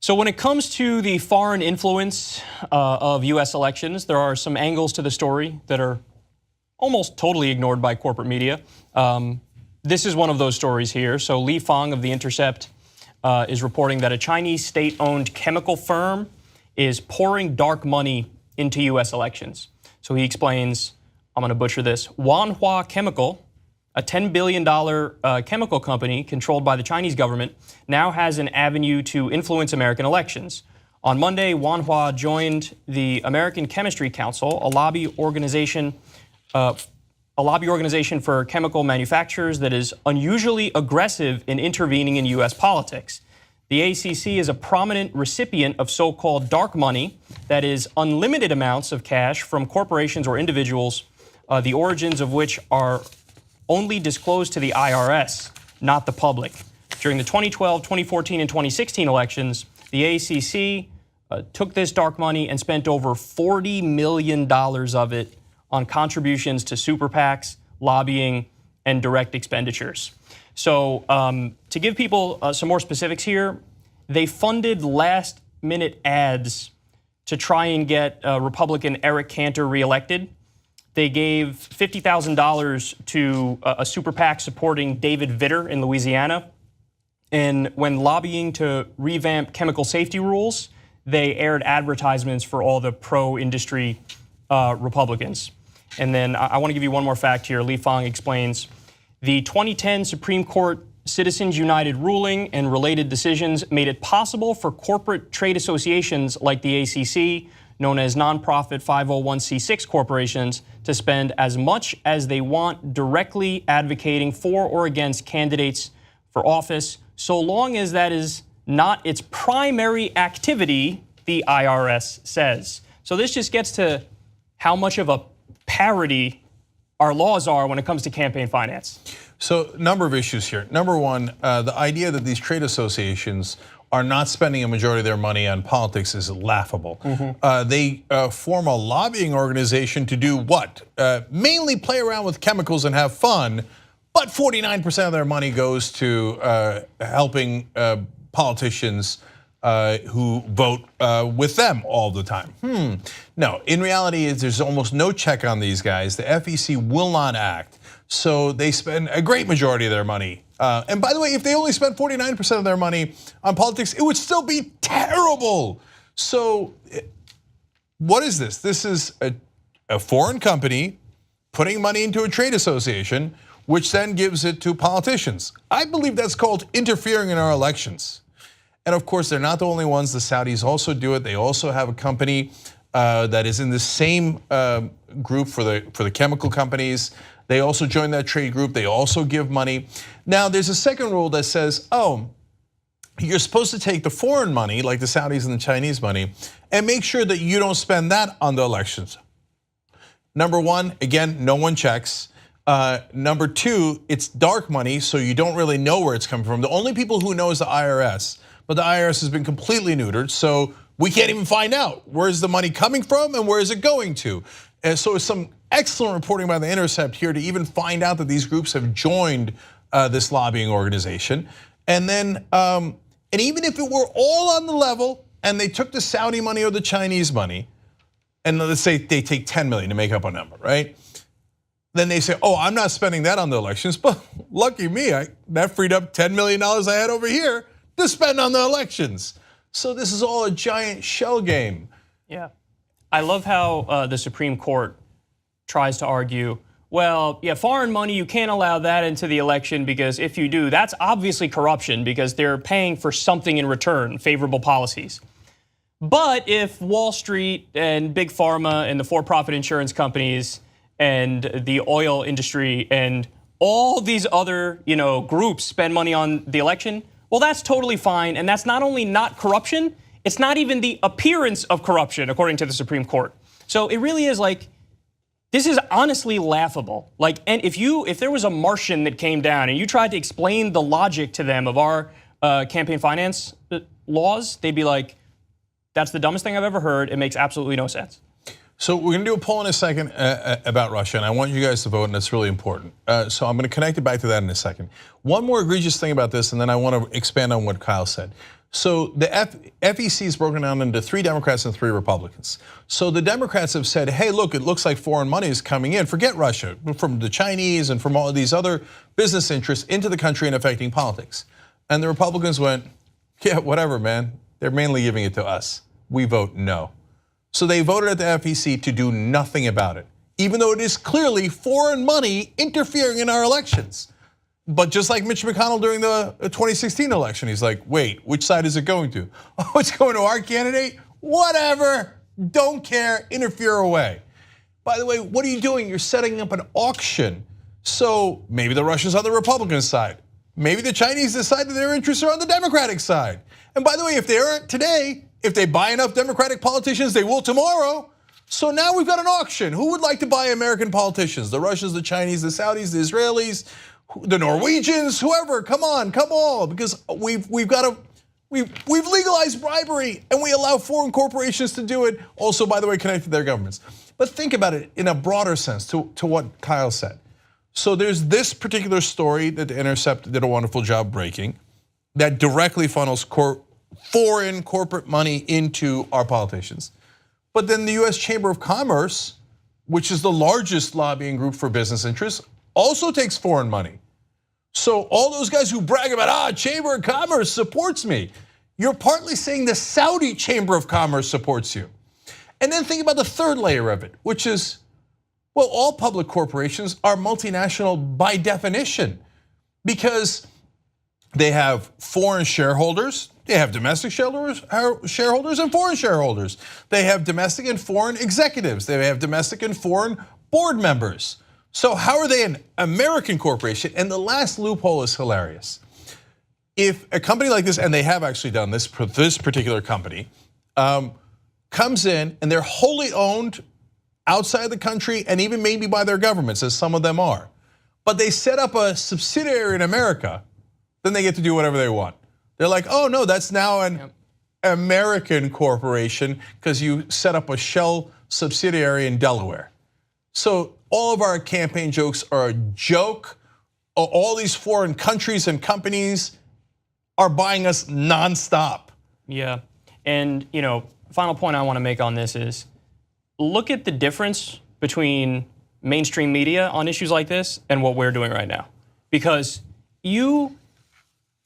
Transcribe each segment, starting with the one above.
So when it comes to the foreign influence of U.S. elections, there are some angles to the story that are almost totally ignored by corporate media. This is one of those stories here. So Li Fang of The Intercept is reporting that a Chinese state-owned chemical firm is pouring dark money into U.S. elections. So he explains, I'm going to butcher this, Wanhua Chemical, a $10 billion chemical company controlled by the Chinese government, now has an avenue to influence American elections. On Monday, Wanhua joined the American Chemistry Council, a lobby organization for chemical manufacturers that is unusually aggressive in intervening in U.S. politics. The ACC is a prominent recipient of so-called dark money, that is unlimited amounts of cash from corporations or individuals, the origins of which are only disclosed to the IRS, not the public. During the 2012, 2014, and 2016 elections, the ACC took this dark money and spent over $40 million of it on contributions to super PACs, lobbying, and direct expenditures. So to give people some more specifics here, they funded last-minute ads to try and get Republican Eric Cantor reelected. They gave $50,000 to a super PAC supporting David Vitter in Louisiana. And when lobbying to revamp chemical safety rules, they aired advertisements for all the pro-industry Republicans. And then I want to give you one more fact here. Li Fang explains, the 2010 Supreme Court Citizens United ruling and related decisions made it possible for corporate trade associations like the ACC, known as nonprofit 501c6 corporations, to spend as much as they want directly advocating for or against candidates for office, so long as that is not its primary activity, the IRS says. So this just gets to how much of a parody our laws are when it comes to campaign finance. So a number of issues here. Number one, the idea that these trade associations are not spending a majority of their money on politics is laughable. They form a lobbying organization to do what? Mainly play around with chemicals and have fun, but 49% of their money goes to helping politicians who vote with them all the time. No, in reality, there's almost no check on these guys. The FEC will not act. So they spend a great majority of their money. And by the way, if they only spent 49% of their money on politics, it would still be terrible. So what is this? This is a foreign company putting money into a trade association, which then gives it to politicians. I believe that's called interfering in our elections. And of course, they're not the only ones. The Saudis also do it. They also have a company that is in the same group for the chemical companies. They also join that trade group. They also give money. Now, there's a second rule that says, oh, you're supposed to take the foreign money, like the Saudis and the Chinese money, and make sure that you don't spend that on the elections. Number one, again, no one checks. Number two, it's dark money, so you don't really know where it's coming from. The only people who know is the IRS, but the IRS has been completely neutered, so we can't even find out where's the money coming from and where is it going to. And so it's some excellent reporting by The Intercept here to even find out that these groups have joined this lobbying organization. And then, and even if it were all on the level and they took the Saudi money or the Chinese money, and let's say they take 10 million to make up a number, right? Then they say, oh, I'm not spending that on the elections, but lucky me, that freed up $10 million I had over here to spend on the elections. So this is all a giant shell game. Yeah. I love how the Supreme Court tries to argue, well, yeah, foreign money, you can't allow that into the election because if you do, that's obviously corruption because they're paying for something in return, favorable policies. But if Wall Street and Big Pharma and the for-profit insurance companies and the oil industry and all these other groups spend money on the election, well, that's totally fine. And that's not only not corruption, it's not even the appearance of corruption, according to the Supreme Court. So it really is like, this is honestly laughable. Like, and if there was a Martian that came down and you tried to explain the logic to them of our campaign finance laws, they'd be like, that's the dumbest thing I've ever heard. It makes absolutely no sense. So we're gonna do a poll in a second about Russia, and I want you guys to vote, and that's really important. So I'm gonna connect it back to that in a second. One more egregious thing about this, and then I wanna expand on what Kyle said. So the FEC is broken down into 3 Democrats and 3 Republicans. So the Democrats have said, hey, look, it looks like foreign money is coming in. Forget Russia, from the Chinese and from all of these other business interests into the country and affecting politics. And the Republicans went, yeah, whatever, man. They're mainly giving it to us. We vote no. So they voted at the FEC to do nothing about it, even though it is clearly foreign money interfering in our elections. But just like Mitch McConnell during the 2016 election, he's like, wait, which side is it going to? Oh, it's going to our candidate? Whatever, don't care, interfere away. By the way, what are you doing? You're setting up an auction. So maybe the Russians on the Republican side. Maybe the Chinese decide that their interests are on the Democratic side. And by the way, if they aren't today, if they buy enough Democratic politicians, they will tomorrow. So now we've got an auction. Who would like to buy American politicians? The Russians, the Chinese, the Saudis, the Israelis, the Norwegians, whoever, come on, come all, because we've legalized bribery and we allow foreign corporations to do it, also, by the way, connected to their governments. But think about it in a broader sense to what Kyle said. So there's this particular story that The Intercept did a wonderful job breaking that directly funnels foreign corporate money into our politicians. But then the US Chamber of Commerce, which is the largest lobbying group for business interests, also takes foreign money. So all those guys who brag about, Chamber of Commerce supports me, you're partly saying the Saudi Chamber of Commerce supports you. And then think about the third layer of it, which is, well, all public corporations are multinational by definition because they have foreign shareholders, they have domestic shareholders and foreign shareholders. They have domestic and foreign executives, they have domestic and foreign board members. So how are they an American corporation? And the last loophole is hilarious. If a company like this, and they have actually done this particular company, comes in and they're wholly owned outside the country and even maybe by their governments, as some of them are, but they set up a subsidiary in America, then they get to do whatever they want. They're like, oh no, that's now an American corporation because you set up a shell subsidiary in Delaware. So all of our campaign jokes are a joke. All these foreign countries and companies are buying us nonstop. Yeah, and final point I want to make on this is, look at the difference between mainstream media on issues like this and what we're doing right now. Because the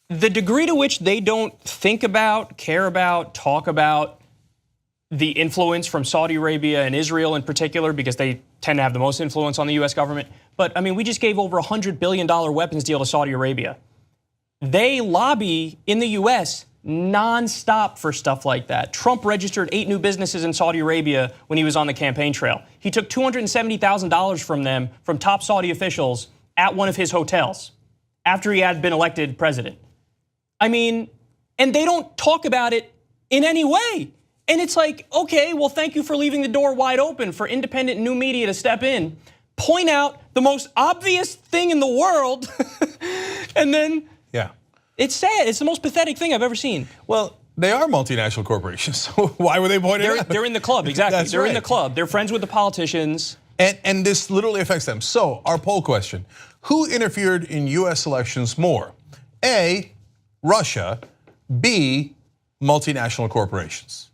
degree to which they don't think about, care about, talk about the influence from Saudi Arabia and Israel in particular, because they tend to have the most influence on the US government. But I mean, we just gave over $100 billion weapons deal to Saudi Arabia. They lobby in the US nonstop for stuff like that. Trump registered 8 new businesses in Saudi Arabia when he was on the campaign trail. He took $270,000 from them, from top Saudi officials, at one of his hotels after he had been elected president. I mean, and they don't talk about it in any way. And it's like, okay, well, thank you for leaving the door wide open for independent new media to step in, point out the most obvious thing in the world, and then it's sad. It's the most pathetic thing I've ever seen. Well, they are multinational corporations, so why were they pointing out? They're in the club, exactly. That's they're right. in the club. They're friends with the politicians. And this literally affects them. So our poll question, who interfered in US elections more? A, Russia, B, multinational corporations.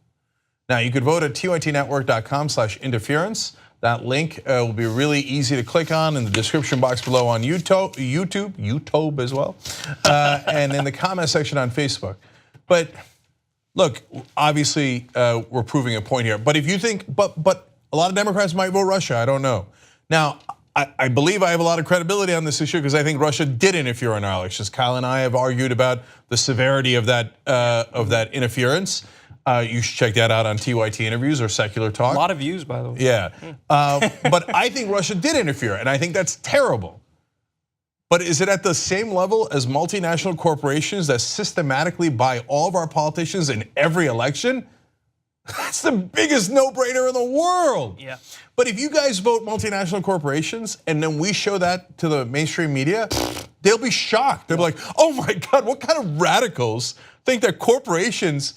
Now you could vote at tytnetwork.com/interference. That link will be really easy to click on in the description box below on YouTube as well, and in the comment section on Facebook. But look, obviously we're proving a point here. But if you think, but a lot of Democrats might vote Russia, I don't know. Now, I believe I have a lot of credibility on this issue because I think Russia did interfere in our elections. Kyle and I have argued about the severity of that interference. You should check that out on TYT interviews or Secular Talk. A lot of views, by the way. Yeah, but I think Russia did interfere, and I think that's terrible. But is it at the same level as multinational corporations that systematically buy all of our politicians in every election? That's the biggest no-brainer in the world. Yeah. But if you guys vote multinational corporations and then we show that to the mainstream media, they'll be shocked. They'll be like, oh my God, what kind of radicals think that corporations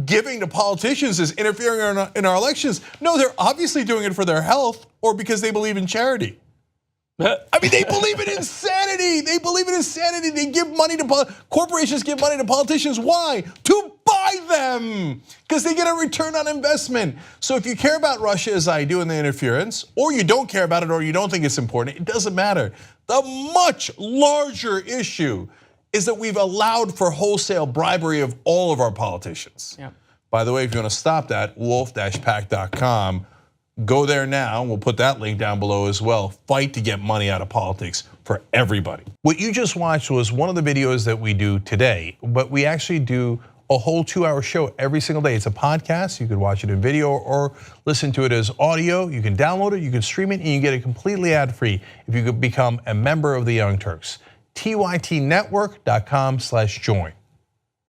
giving to politicians is interfering in our elections? No, they're obviously doing it for their health or because they believe in charity. I mean, they believe in insanity. They believe in insanity. They give money to corporations, give money to politicians. Why? To buy them, because they get a return on investment. So if you care about Russia, as I do, in the interference, or you don't care about it, or you don't think it's important, it doesn't matter. The much larger issue is that we've allowed for wholesale bribery of all of our politicians. Yeah. By the way, if you want to stop that, wolf-pac.com. Go there now, we'll put that link down below as well. Fight to get money out of politics for everybody. What you just watched was one of the videos that we do today, but we actually do a whole 2-hour show every single day. It's a podcast, you could watch it in video or listen to it as audio. You can download it, you can stream it, and you get it completely ad-free if you could become a member of the Young Turks. TYTnetwork.com/join.